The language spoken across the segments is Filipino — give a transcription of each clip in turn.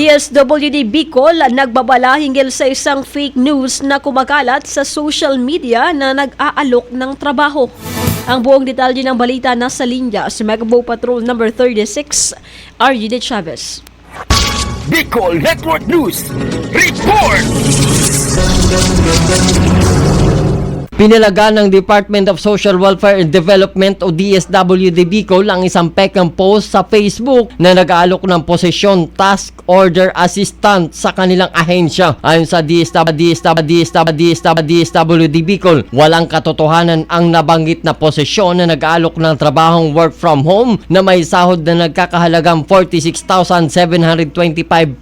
DSWD Bicol nagbabala hinggil sa isang fake news na kumakalat sa social media na nag-aalok ng trabaho. Ang buong detalye ng balita nasa linya si Megabow Patrol number 36, RGD Chavez. Bicol Network News Report! Pinalaga ng Department of Social Welfare and Development o DSWD Bicol ang isang pekeng post sa Facebook na nag-aalok ng posisyon task order assistant sa kanilang ahensya. Ayon sa DSWD Bicol, walang katotohanan ang nabanggit na posisyon na nag-aalok ng trabahong work from home na may sahod na nagkakahalagang 46,725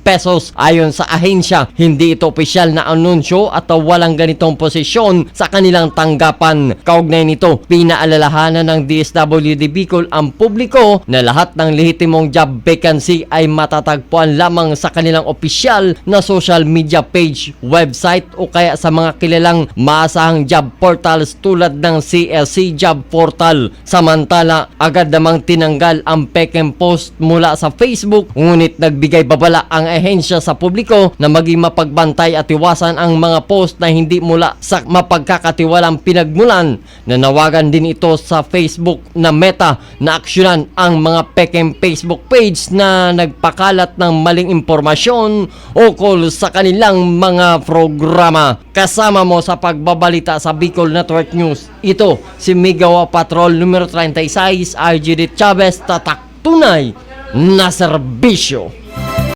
pesos. Ayon sa ahensya, hindi ito opisyal na anunsyo at walang ganitong posisyon sa kanilang tanggapan. Kaugnay nito, pinaalalahanan ng DSWD Bicol ang publiko na lahat ng lehitimong job vacancy ay matatagpuan lamang sa kanilang opisyal na social media page, website o kaya sa mga kilalang maasahang job portals tulad ng CSC Job Portal. Samantala, agad namang tinanggal ang pekeng post mula sa Facebook, ngunit nagbigay babala ang ahensya sa publiko na maging mapagbantay at iwasan ang mga post na hindi mula sa mapagkakatiwalang pinagmulan. Nanawagan din ito sa Facebook na Meta na aksyonan ang mga pekeng Facebook page na nagpakalat ng maling impormasyon ukol sa kanilang mga programa. Kasama mo sa pagbabalita sa Bicol Network News, ito si Megabow Patrol numero 36, RGD Chavez, tatak tunay na serbisyo.